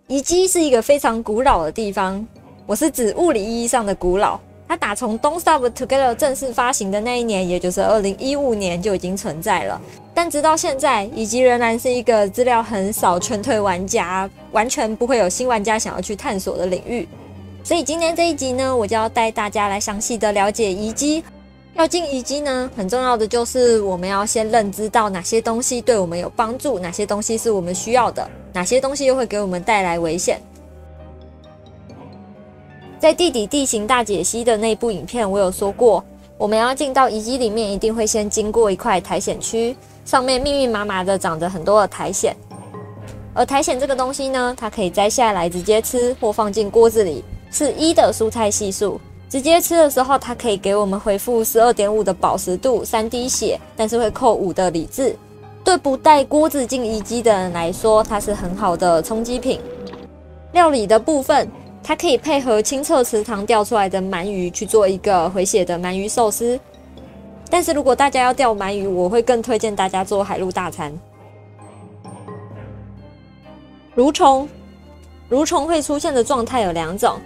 遗迹是一个非常古老的地方，我是指物理意义上的古老。它打从 Don't Starve Together 正式发行的那一年，也就是2015年就已经存在了。但直到现在，遗迹仍然是一个资料很少、劝退玩家完全不会有新玩家想要去探索的领域。所以今天这一集呢，我就要带大家来详细的了解遗迹。要进遗迹呢，很重要的就是我们要先认知到哪些东西对我们有帮助，哪些东西是我们需要的，哪些东西又会给我们带来危险。在地底地形大解析的那部影片，我有说过，我们要进到遗迹里面，一定会先经过一块苔藓区，上面密密麻麻的长着很多的苔藓。而苔藓这个东西呢，它可以摘下来直接吃，或放进锅子里，是1的蔬菜系数。直接吃的时候，它可以给我们回复 12.5 的饱食度，3滴血，但是会扣5的理智。对不带锅子进遗迹的人来说，它是很好的充饥品。料理的部分，它可以配合清澈池塘钓出来的鳗鱼去做一个回血的鳗鱼寿司。但是如果大家要钓鳗鱼，我会更推荐大家做海陆大餐。蠕虫会出现的状态有2种，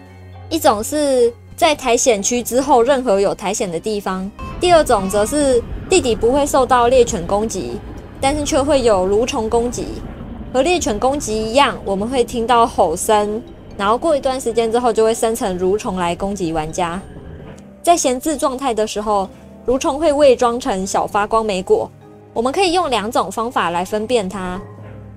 一种是在苔藓区之后任何有苔藓的地方，第二种则是地底不会受到猎犬攻击，但是却会有蠕虫攻击。和猎犬攻击一样，我们会听到吼声，然后过一段时间之后就会生成蠕虫来攻击玩家。在闲置状态的时候，蠕虫会伪装成小发光莓果。我们可以用2种方法来分辨它。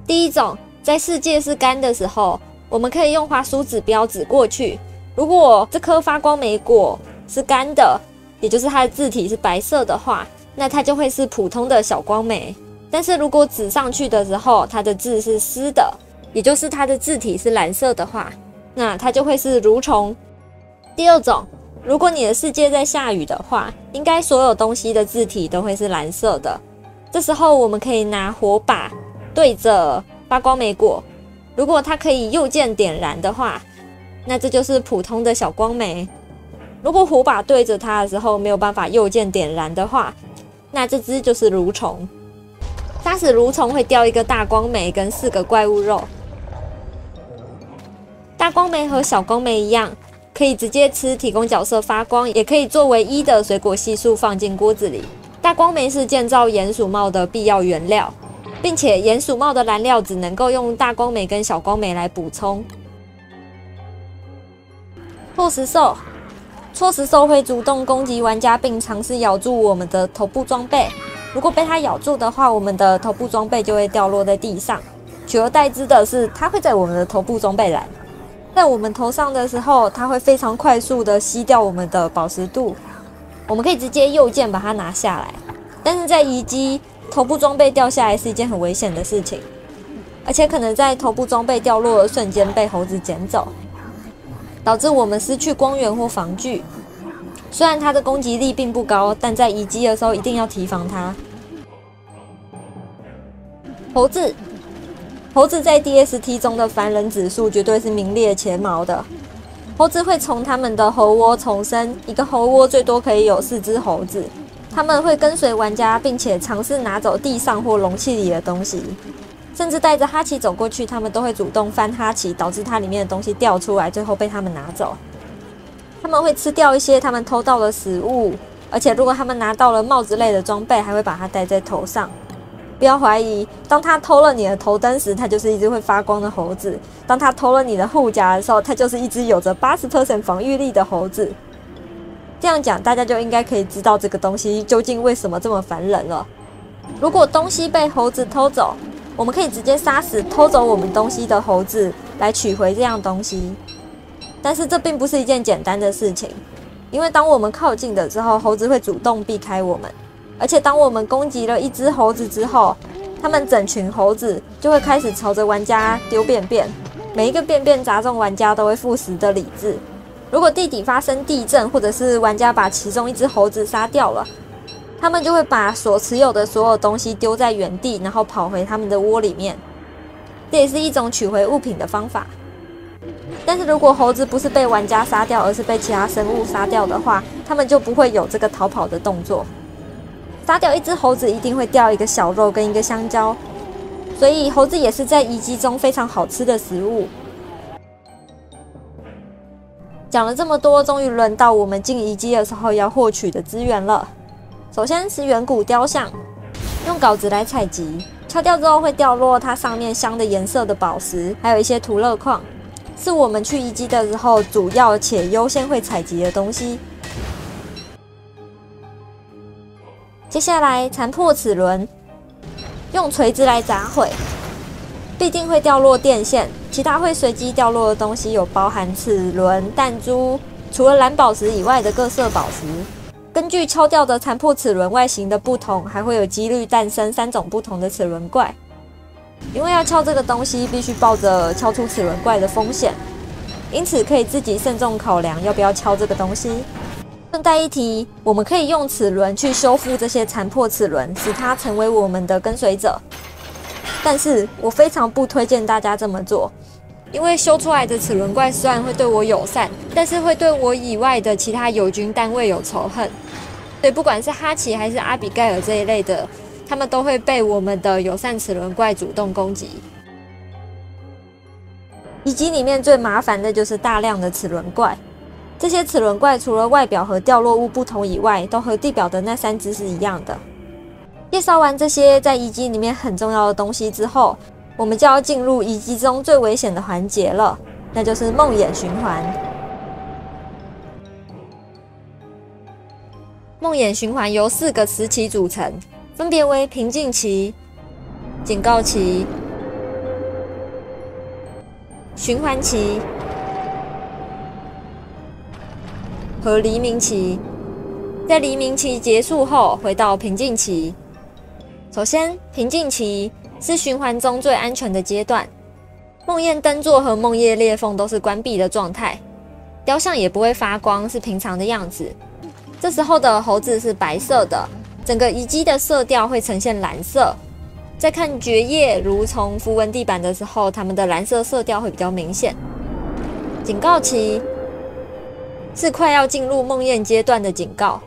第一种，在世界是干的时候，我们可以用滑鼠指标指过去，如果这颗发光莓果是干的，也就是它的字体是白色的话，那它就会是普通的小光莓。但是如果指上去的时候，它的字是湿的，也就是它的字体是蓝色的话，那它就会是蠕虫。第二种，如果你的世界在下雨的话，应该所有东西的字体都会是蓝色的。这时候我们可以拿火把对着发光莓果，如果它可以右键点燃的话，那这就是普通的小光莓。如果火把对着它的时候没有办法右键点燃的话，那这只就是蠕虫。杀死蠕虫会掉一个大光莓跟4个怪物肉。大光莓和小光莓一样，可以直接吃，提供角色发光，也可以作为1的水果系数放进锅子里。大光莓是建造鼹鼠帽的必要原料，并且鼹鼠帽的燃料只能够用大光莓跟小光莓来补充。错食兽会主动攻击玩家，并尝试咬住我们的头部装备。如果被它咬住的话，我们的头部装备就会掉落在地上。取而代之的是，它会在我们的头部装备栏，在我们头上的时候，它会非常快速的吸掉我们的饱食度。我们可以直接右键把它拿下来，但是在遗迹，头部装备掉下来是一件很危险的事情，而且可能在头部装备掉落的瞬间被猴子捡走，导致我们失去光源或防具。虽然它的攻击力并不高，但在遗迹的时候一定要提防它。猴子在 DST 中的凡人指数绝对是名列前茅的。猴子会从他们的猴窝重生，一个猴窝最多可以有4只猴子。他们会跟随玩家，并且尝试拿走地上或容器里的东西，甚至带着哈奇走过去，他们都会主动翻哈奇，导致它里面的东西掉出来，最后被他们拿走。他们会吃掉一些他们偷到的食物，而且如果他们拿到了帽子类的装备，还会把它戴在头上。不要怀疑，当他偷了你的头灯时，它就是一只会发光的猴子；当他偷了你的护甲的时候，它就是一只有着 80% 防御力的猴子。这样讲，大家就应该可以知道这个东西究竟为什么这么烦人了。如果东西被猴子偷走，我们可以直接杀死偷走我们东西的猴子，来取回这样东西。但是这并不是一件简单的事情，因为当我们靠近的时候，猴子会主动避开我们，而且当我们攻击了一只猴子之后，他们整群猴子就会开始朝着玩家丢便便，每一个便便砸中玩家都会负10的理智。如果地底发生地震，或者是玩家把其中一只猴子杀掉了，他们就会把所持有的所有东西丢在原地，然后跑回他们的窝里面。这也是一种取回物品的方法。但是如果猴子不是被玩家杀掉，而是被其他生物杀掉的话，他们就不会有这个逃跑的动作。杀掉一只猴子一定会掉一个小肉跟一个香蕉，所以猴子也是在遗迹中非常好吃的食物。讲了这么多，终于轮到我们进遗迹的时候要获取的资源了。首先是远古雕像，用稿子来采集，敲掉之后会掉落它上面镶的颜色的宝石，还有一些涂勒矿，是我们去遗迹的时候主要且优先会采集的东西。接下来残破齿轮，用锤子来砸毁，必定会掉落电线。其他会随机掉落的东西有包含齿轮、弹珠，除了蓝宝石以外的各色宝石。根据敲掉的残破齿轮外形的不同，还会有几率诞生3种不同的齿轮怪。因为要敲这个东西，必须抱着敲出齿轮怪的风险，因此可以自己慎重考量要不要敲这个东西。顺带一提，我们可以用齿轮去修复这些残破齿轮，使它成为我们的跟随者。但是我非常不推荐大家这么做，因为修出来的齿轮怪虽然会对我友善，但是会对我以外的其他友军单位有仇恨。所以不管是哈奇还是阿比盖尔这一类的，他们都会被我们的友善齿轮怪主动攻击。遗迹里面最麻烦的就是大量的齿轮怪。这些齿轮怪除了外表和掉落物不同以外，都和地表的那3只是一样的。介绍完这些在遗迹里面很重要的东西之后，我们就要进入遗迹中最危险的环节了，那就是梦魇循环。梦魇循环由4个时期组成，分别为平静期、警告期、循环期和黎明期。在黎明期结束后，回到平静期。首先，平静期是循环中最安全的阶段，梦魇灯座和梦魇裂缝都是关闭的状态，雕像也不会发光，是平常的样子。这时候的猴子是白色的，整个遗迹的色调会呈现蓝色。在看蕨叶、蠕虫、符文地板的时候，它们的蓝色色调会比较明显。警告期是快要进入梦魇阶段的警告，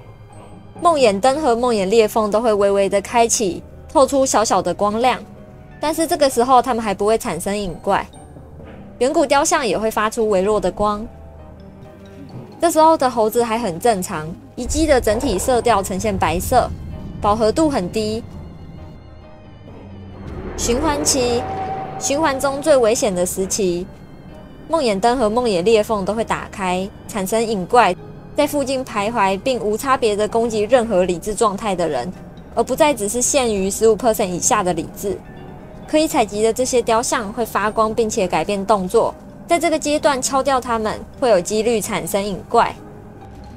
梦魇灯和梦魇裂缝都会微微的开启，透出小小的光亮，但是这个时候它们还不会产生影怪。远古雕像也会发出微弱的光。这时候的猴子还很正常，遗迹的整体色调呈现白色，饱和度很低。循环期，循环中最危险的时期，梦魇灯和梦魇裂缝都会打开，产生影怪，在附近徘徊，并无差别的攻击任何理智状态的人，而不再只是限于15% 以下的理智。可以采集的这些雕像会发光，并且改变动作。在这个阶段敲掉它们，会有几率产生影怪。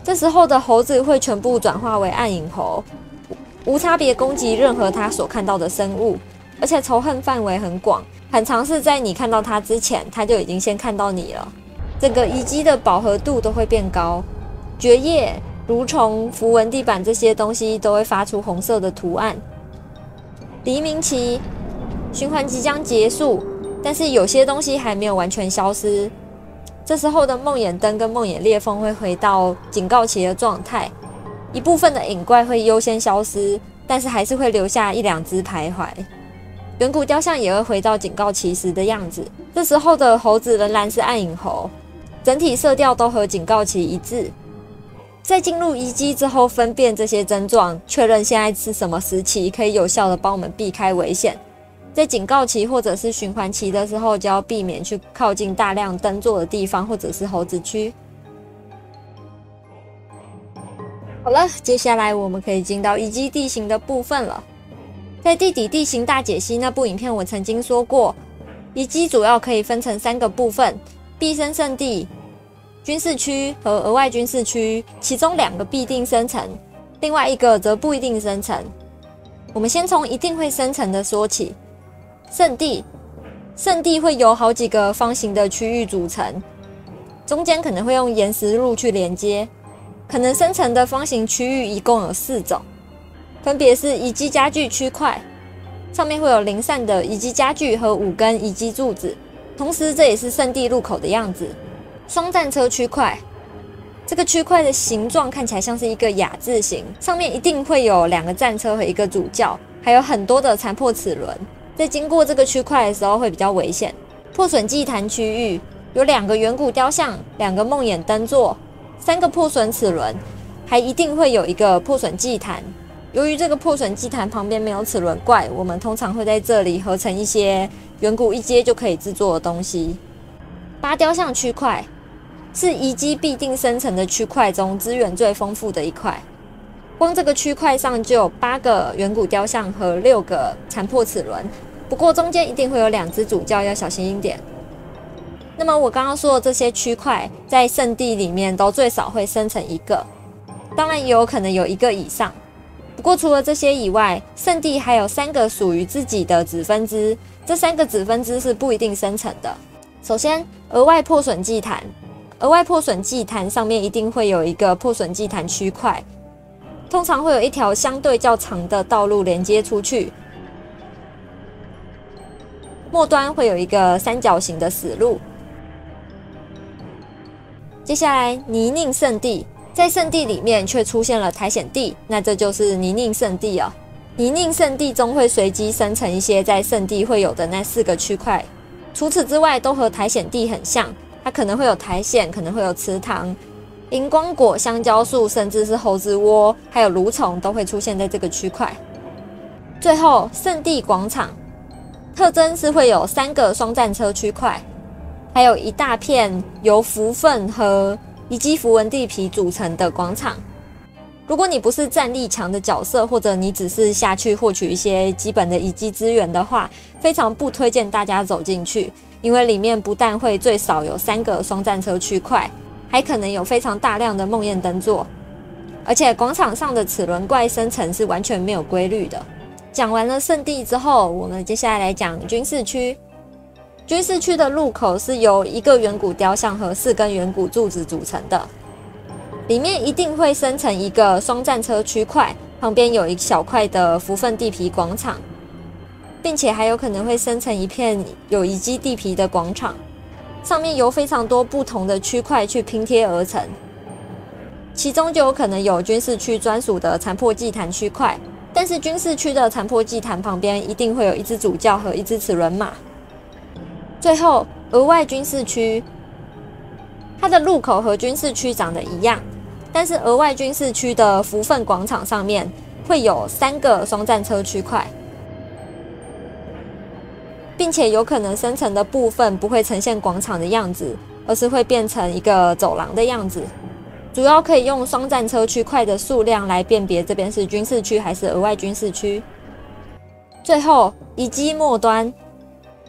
这时候的猴子会全部转化为暗影猴，无差别攻击任何他所看到的生物，而且仇恨范围很广，很常是在你看到它之前，它就已经先看到你了。整个遗迹的饱和度都会变高，蕨叶、蠕虫、符文地板这些东西都会发出红色的图案。黎明期，循环即将结束，但是有些东西还没有完全消失。这时候的梦魇灯跟梦魇裂缝会回到警告期的状态，一部分的影怪会优先消失，但是还是会留下1-2只徘徊。远古雕像也会回到警告期时的样子，这时候的猴子仍然是暗影猴，整体色调都和警告期一致。在进入遗迹之后，分辨这些症状，确认现在是什么时期，可以有效的帮我们避开危险。在警告期或者是循环期的时候，就要避免去靠近大量灯座的地方或者是猴子区。好了，接下来我们可以进到遗迹地形的部分了。在地底地形大解析那部影片，我曾经说过，遗迹主要可以分成3个部分：必生圣地、军事区和额外军事区，其中2个必定生成，另外1个则不一定生成。我们先从一定会生成的说起。圣地，圣地会由好几个方形的区域组成，中间可能会用岩石路去连接。可能生成的方形区域一共有4种，分别是遗迹家具区块，上面会有零散的遗迹家具和5根遗迹柱子，同时这也是圣地入口的样子。双战车区块，这个区块的形状看起来像是一个亚字形，上面一定会有2个战车和1个主教，还有很多的残破齿轮。在经过这个区块的时候会比较危险。破损祭坛区域，有2个远古雕像、2个梦魇灯座、3个破损齿轮，还一定会有一个破损祭坛。由于这个破损祭坛旁边没有齿轮怪，我们通常会在这里合成一些远古一阶就可以制作的东西。8雕像区块是遗迹必定生成的区块中资源最丰富的一块，光这个区块上就有8个远古雕像和6个残破齿轮，不过中间一定会有2只主教，要小心一点。那么我刚刚说的这些区块在圣地里面都最少会生成1个，当然也有可能有1个以上。不过除了这些以外，圣地还有3个属于自己的子分支，这3个子分支是不一定生成的。首先，额外破损祭坛，额外破损祭坛上面一定会有一个破损祭坛区块，通常会有一条相对较长的道路连接出去，末端会有一个三角形的死路。接下来，泥泞圣地。在圣地里面却出现了苔藓地，那这就是泥泞圣地哦。泥泞圣地中会随机生成一些在圣地会有的那4个区块，除此之外都和苔藓地很像，它可能会有苔藓，可能会有池塘、荧光果、香蕉树，甚至是猴子窝，还有蠕虫都会出现在这个区块。最后，圣地广场特征是会有3个双战车区块，还有一大片由符糞和遗迹符文地皮组成的广场。如果你不是战力强的角色，或者你只是下去获取一些基本的遗迹资源的话，非常不推荐大家走进去，因为里面不但会最少有3个双战车区块，还可能有非常大量的梦魇灯座，而且广场上的齿轮怪生成是完全没有规律的。讲完了圣地之后，我们接下来来讲军事区。军事区的入口是由1个远古雕像和4根远古柱子组成的，里面一定会生成一个双战车区块，旁边有一小块的符糞地皮广场，并且还有可能会生成一片有遗迹地皮的广场，上面由非常多不同的区块去拼贴而成，其中就有可能有军事区专属的残破祭坛区块，但是军事区的残破祭坛旁边一定会有1只主教和1只齿轮马。最后，额外军事区，它的入口和军事区长得一样，但是额外军事区的符糞广场上面会有3个双战车区块，并且有可能生成的部分不会呈现广场的样子，而是会变成一个走廊的样子。主要可以用双战车区块的数量来辨别这边是军事区还是额外军事区。最后，遗迹末端。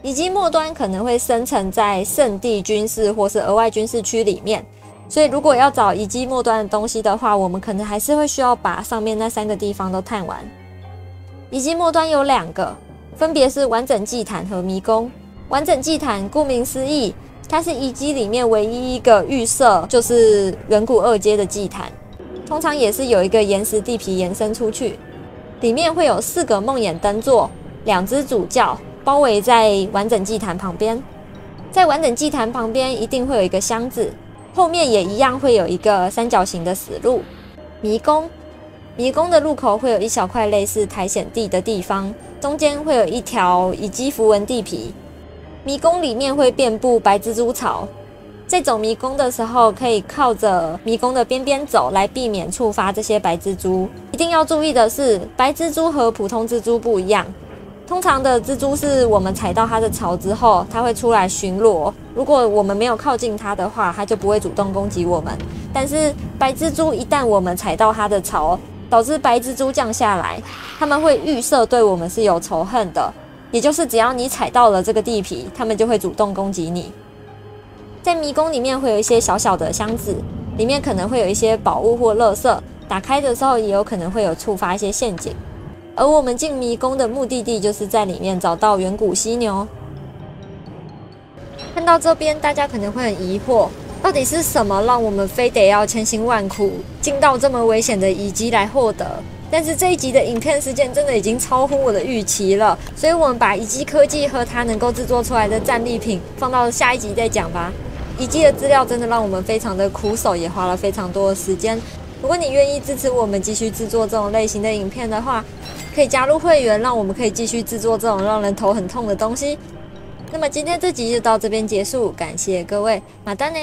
遗迹末端可能会生成在圣地军事或是额外军事区里面，所以如果要找遗迹末端的东西的话，我们可能还是会需要把上面那3个地方都探完。遗迹末端有2个，分别是完整祭坛和迷宫。完整祭坛顾名思义，它是遗迹里面唯一一个预设就是远古2阶的祭坛，通常也是有一个岩石地皮延伸出去，里面会有4个梦魇灯座、2只主教，包围在完整祭坛旁边。在完整祭坛旁边一定会有一个箱子，后面也一样会有一个三角形的死路。迷宫的入口会有一小块类似苔藓地的地方，中间会有一条遗迹符文地皮。迷宫里面会遍布白蜘蛛草，在走迷宫的时候可以靠着迷宫的边边走，来避免触发这些白蜘蛛。一定要注意的是，白蜘蛛和普通蜘蛛不一样，通常的蜘蛛是我们踩到它的巢之后，它会出来巡逻。如果我们没有靠近它的话，它就不会主动攻击我们。但是白蜘蛛一旦我们踩到它的巢，导致白蜘蛛降下来，它们会预设对我们是有仇恨的，也就是只要你踩到了这个地皮，它们就会主动攻击你。在迷宫里面会有一些小小的箱子，里面可能会有一些宝物或垃圾，打开的时候也有可能会有触发一些陷阱。而我们进迷宫的目的地就是在里面找到远古犀牛。看到这边，大家可能会很疑惑，到底是什么让我们非得要千辛万苦进到这么危险的遗迹来获得？但是这一集的影片时间真的已经超乎我的预期了，所以我们把遗迹科技和它能够制作出来的战利品放到下一集再讲吧。遗迹的资料真的让我们非常的苦手，也花了非常多的时间。如果你愿意支持我们继续制作这种类型的影片的话，可以加入会员，让我们可以继续制作这种让人头很痛的东西。那么今天这集就到这边结束，感谢各位，马丹呢。